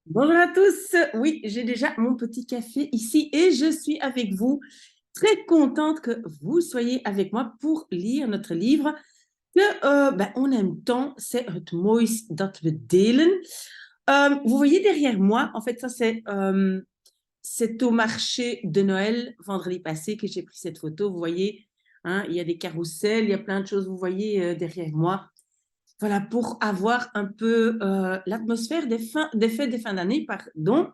Bonjour à tous. Oui, j'ai déjà mon petit café ici et je suis avec vous. Très contente que vous soyez avec moi pour lire notre livre que on aime tant, c'est Het moois dat we delen. Vous voyez derrière moi, en fait, ça c'est au marché de Noël vendredi passé que j'ai pris cette photo. Vous voyez, hein, il y a des carrousels, il y a plein de choses, vous voyez derrière moi. Voilà, pour avoir un peu l'atmosphère des fêtes des fins d'année, pardon.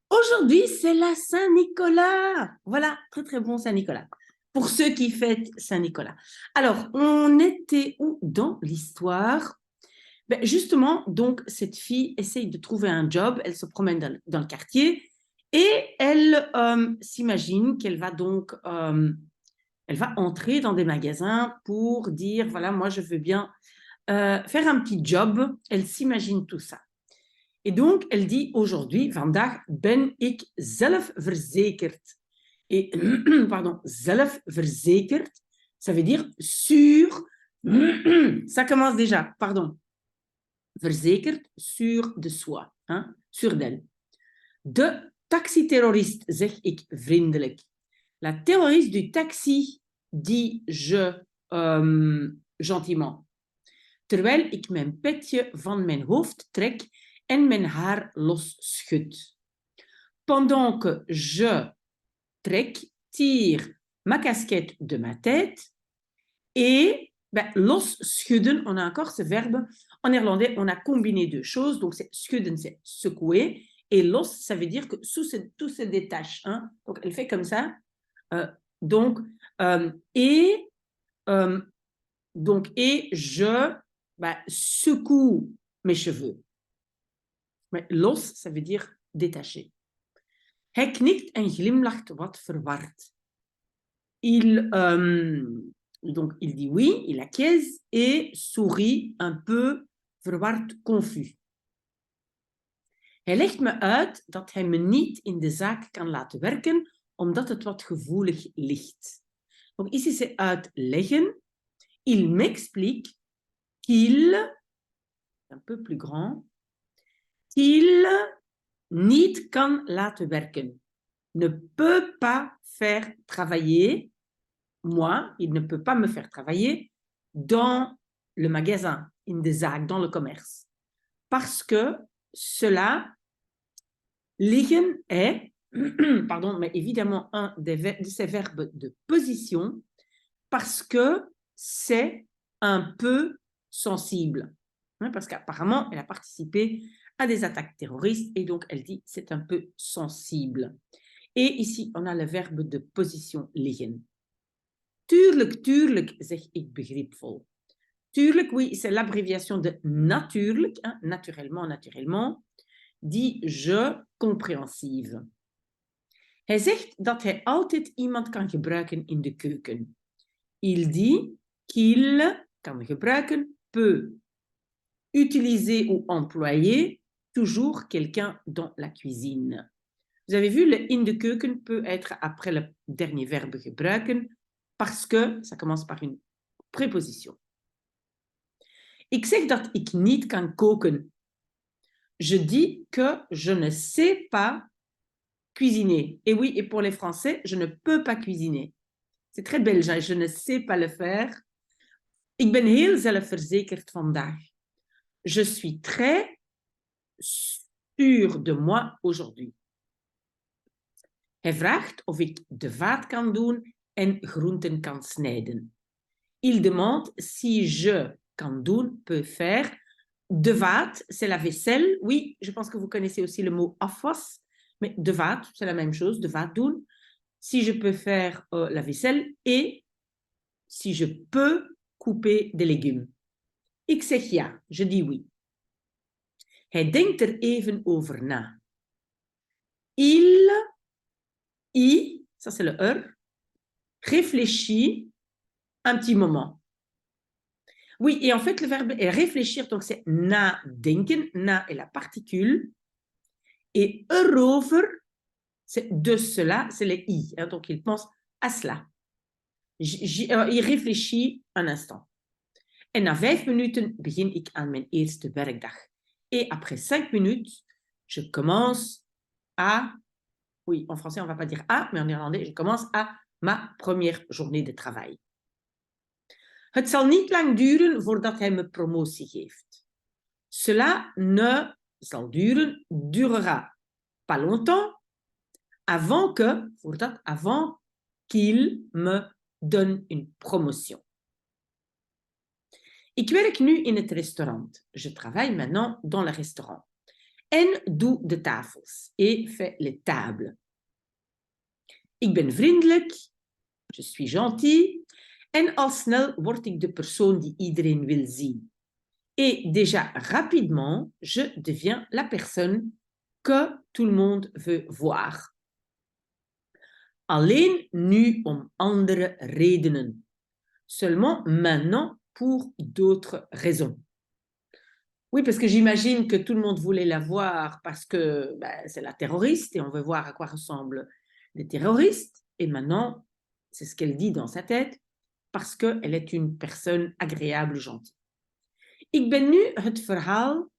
Aujourd'hui, c'est la Saint-Nicolas. Voilà, très très bon Saint-Nicolas. Pour ceux qui fêtent Saint-Nicolas. Alors, on était où dans l'histoire? Justement, donc, cette fille essaye de trouver un job, elle se promène dans le quartier et elle s'imagine qu'elle va donc elle va entrer dans des magasins pour dire, voilà, moi je veux bien faire un petit job. Elle s'imagine tout ça. Et donc, elle dit aujourd'hui, vandaag ben ik zelfverzekerd. Et, pardon, zelfverzekerd, ça veut dire sûr. Ça commence déjà, pardon. Verzekerd, sûr de soi, hein, sûr d'elle. De taxiterrorist, zeg ik vriendelijk. La terroriste du taxi, dis je gentiment. Terwijl ik mijn petje van mijn hoofd trek en mijn haar los schud. Pendant que je trek, tire ma casquette de ma tête et los schudden, on a encore ce verbe. En néerlandais, on a combiné deux choses. Donc, schudden, c'est secouer. Et los, ça veut dire que tout se détache. Hein? Donc, elle fait comme ça. Euh, donc, euh, et, euh, et je secoue mes cheveux. Mais los, ça veut dire détaché. Hij knikt en glimlacht wat verward. Donc, il dit oui, il acquiesce et sourit un peu verward, confus. Hij legt me uit dat hij me niet in de zaak kan laten werken, omdat het wat gevoelig ligt. Donc, ici, c'est uitleggen. Il m'explique qu'il, un peu plus grand, qu'il niet kan laten werken. Ne peut pas faire travailler, moi, il ne peut pas me faire travailler dans le magasin, in de zaak, dans le commerce. Parce que cela, liggen est, pardon, mais évidemment un de ces verbes de position, parce que c'est un peu sensible. Hein, parce qu'apparemment, elle a participé à des attaques terroristes et donc elle dit c'est un peu sensible. Et ici, on a le verbe de position liggen. Tuurlijk, tuurlijk, zeg ik begripvol. Tuurlijk, oui, c'est l'abréviation de natuurlijk, hein, naturellement, naturellement, dit je compréhensive. Hij zegt dat hij altijd iemand kan gebruiken in de keuken. Il dit qu'il kan gebruiken, peut utiliser ou employer toujours quelqu'un dans la cuisine. Vous avez vu, le in de keuken peut être après le dernier verbe gebruiken parce que ça commence par une préposition. Ik zeg dat ik niet kan koken. Je dis que je ne sais pas cuisiner. Et oui, et pour les Français, je ne peux pas cuisiner. C'est très belge, hein? Je ne sais pas le faire. Ik ben heel zelfverzekerd vandaag. Je suis très sûre de moi aujourd'hui. Hij vraagt of ik de vaat kan doen en groenten kan snijden. Il demande si je kan doen, peut faire. De vaat, c'est la vaisselle. Oui, je pense que vous connaissez aussi le mot afwas, mais de vaat, c'est la même chose, de vaat doen. Si je peux faire la vaisselle et si je peux couper des légumes. Ik zeg ja, je dis oui. Hij denkt er even over na. I, ça c'est le réfléchit un petit moment. Oui, et en fait, le verbe est réfléchir, donc c'est nadenken. Na est la particule. Et erover, c'est de cela, c'est le i. Hein, donc, il pense à cela. Il réfléchit un instant. En na 5 minuten begin ik aan mijn eerste werkdag. Et après 5 minutes, je commence à, oui, en français, on ne va pas dire à, mais en néerlandais, je commence à ma première journée de travail. Het zal niet lang duren voordat hij me promotie geeft. Cela ne zal duren, durera pas longtemps, avant qu'il me donne une promotion. Ik werk nu in het restaurant. Je travaille maintenant dans le restaurant. En doe de tafels et fait les tables. Ik ben vriendelijk, je suis gentil, en al snel word ik de persoon die iedereen wil zien. Et déjà rapidement, je deviens la personne que tout le monde veut voir. Alleen nu om andere redenen. Seulement maintenant pour d'autres raisons. Oui, parce que j'imagine que tout le monde voulait la voir parce que c'est la terroriste et on veut voir à quoi ressemblent les terroristes. Et maintenant, c'est ce qu'elle dit dans sa tête, parce qu'elle est une personne agréable, gentille. Ik ben nu het verhaal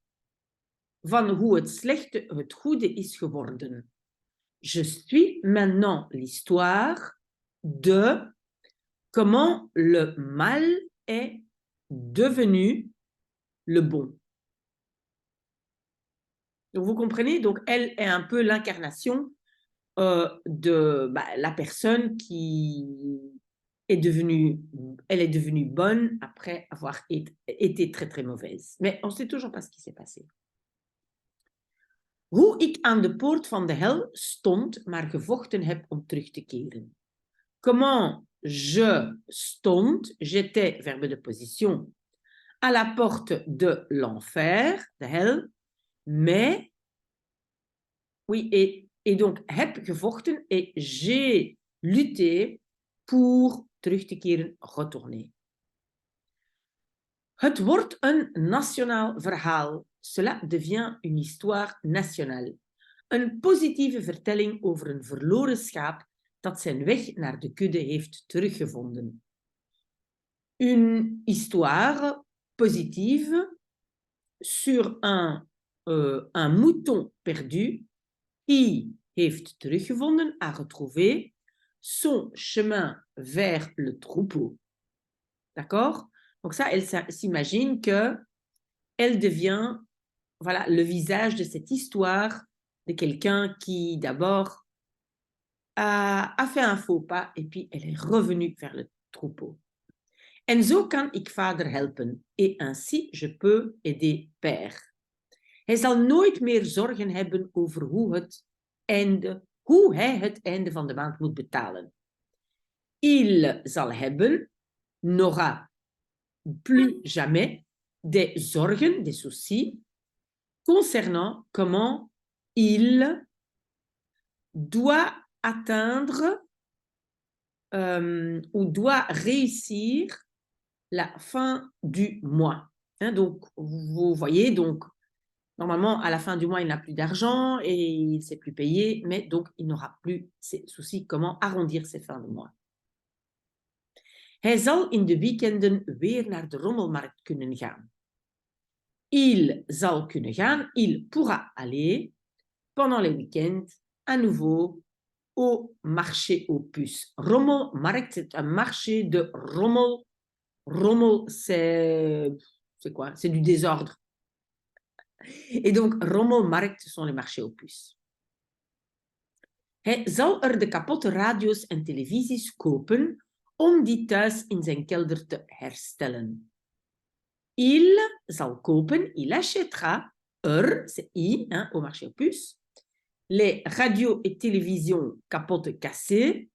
van hoe het slechte het goede is geworden. Je suis maintenant l'histoire de comment le mal est devenu le bon. Donc, vous comprenez, donc elle est un peu l'incarnation de la personne qui est devenue bonne après avoir été très, très mauvaise. Mais on ne sait toujours pas ce qui s'est passé. Hoe ik aan de poort van de hel stond, maar gevochten heb om terug te keren. Comment je stond, j'étais, verbe de position, à la porte de l'enfer, de hel, mais, oui, et donc heb gevochten et j'ai lutté pour terug te keren, retourner. Het wordt een nationaal verhaal. Cela devient une histoire nationale. Een positieve vertelling over een verloren schaap dat zijn weg naar de kudde heeft teruggevonden. Une histoire positive sur un mouton perdu qui heeft teruggevonden, a retrouvé son chemin vers le troupeau. D'accord? Donc ça, elle s'imagine qu'elle devient le visage de cette histoire de quelqu'un qui d'abord a fait un faux pas et puis elle est revenue vers le troupeau. En zo kan ik vader helpen et ainsi je peux aider père. Hij zal nooit meer zorgen hebben over hoe hij het einde van de maand moet betalen. Il zal hebben, n'aura plus jamais des zorgen, des soucis concernant comment il doit atteindre ou doit réussir la fin du mois. Hein, donc, vous voyez, donc, normalement, à la fin du mois, il n'a plus d'argent et il ne sait plus payer, mais donc, il n'aura plus ces soucis comment arrondir ses fins de mois. Hij zal in de weekenden weer naar de rommelmarkt kunnen gaan. Il zal kunnen gaan, il pourra aller pendant les week-ends à nouveau au marché aux puces. Rommelmarkt, c'est un marché de rommel. Rommel, c'est quoi? C'est du désordre. Et donc, rommelmarkt, ce sont les marchés aux puces. Hij zal de kapotte radio's en televisies kopen om die thuis in zijn kelder te herstellen. Il zal kopen, il achètera, c'est I, hein, au marché aux puces, les radios et télévisions capotes cassées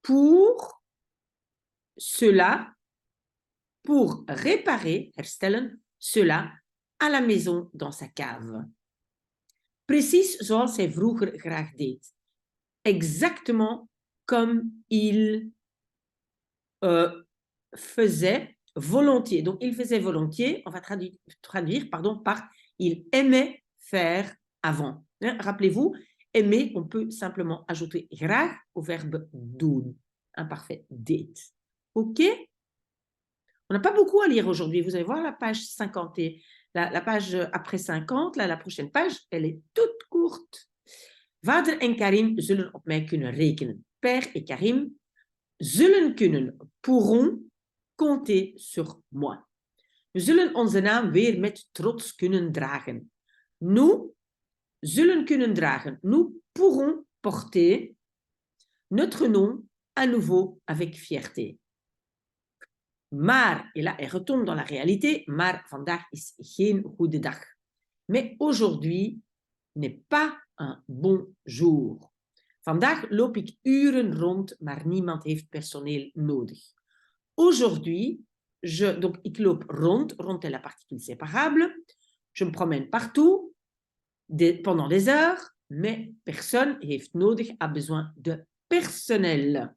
pour cela, pour réparer, herstellen, cela à la maison dans sa cave. Precies zoals hij vroeger graag deed. Exactement comme il faisait volontiers. Donc, il faisait volontiers, on va traduire par il aimait faire avant. Hein, rappelez-vous, aimer, on peut simplement ajouter graag au verbe doen. Imparfait, deed. OK? On n'a pas beaucoup à lire aujourd'hui. Vous allez voir la page 51 la page après 50, là, la prochaine page, elle est toute courte. Vader en Karim zullen op mij kunnen rekenen. Père et Karim zullen kunnen, pourront compter sur moi. We zullen onze naam weer met trots kunnen dragen. Nous zullen kunnen dragen. Nous pourrons porter notre nom à nouveau avec fierté. Maar, et là, elle retombe dans la réalité, maar vandaag is geen goede dag. Mais aujourd'hui n'est pas un bon jour. Vandaag loop ik uren rond, maar niemand heeft personeel nodig. Aujourd'hui, donc ik loop rond est la particule séparable, je me promène partout pendant des heures, mais personne heeft nodig, a besoin de personnel.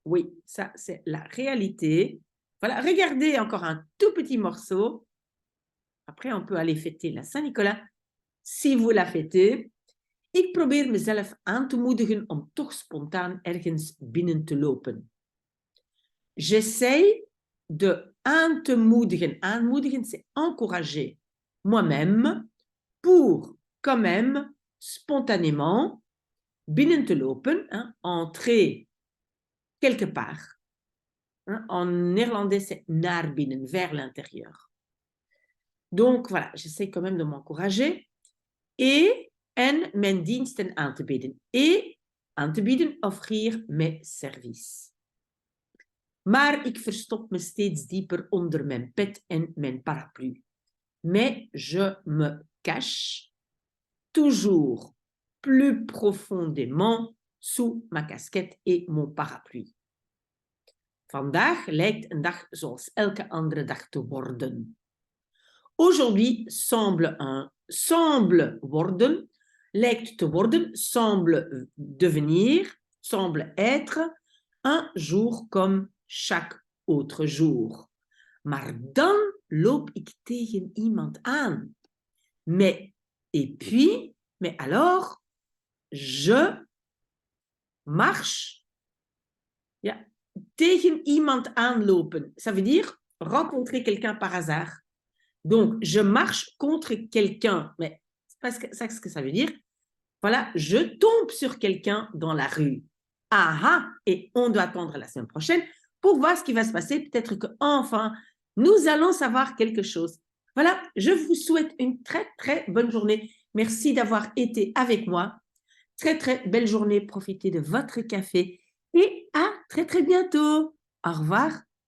Oui, ça c'est la réalité. Voilà, regardez encore un tout petit morceau. Après, on peut aller fêter la Saint-Nicolas, si vous la fêtez. Ik probeer mezelf aan te moedigen om toch spontaan ergens binnen te lopen. J'essaye de aan te moedigen. Aanmoedigen, c'est encourager moi-même pour quand même spontanément binnen te lopen, hein, entrer quelque part. Hein, en néerlandais, c'est naar binnen, vers l'intérieur. Donc voilà, j'essaie quand même de m'encourager. En mijn diensten aan te bieden. Et aan te bieden, offrir mes services. Maar ik verstop me steeds dieper onder mijn pet en mijn paraplu. Mais je me cache toujours plus profondément sous ma casquette et mon parapluie. Vandaag lijkt een dag zoals elke andere dag te worden. Aujourd'hui semble worden, lijkt te worden, semble devenir, semble être, un jour comme chaque autre jour. Maar dan loop ik tegen iemand aan. Mais alors, je marche. Ja, tegen iemand aanlopen. Ça veut dire rencontrer quelqu'un par hasard. Donc, je marche contre quelqu'un. Mais c'est pas ça ce que ça veut dire. Voilà, je tombe sur quelqu'un dans la rue. Ah, et on doit attendre la semaine prochaine pour voir ce qui va se passer. Peut-être qu'enfin, nous allons savoir quelque chose. Voilà, je vous souhaite une très, très bonne journée. Merci d'avoir été avec moi. Très, très belle journée. Profitez de votre café et à très, très bientôt. Au revoir.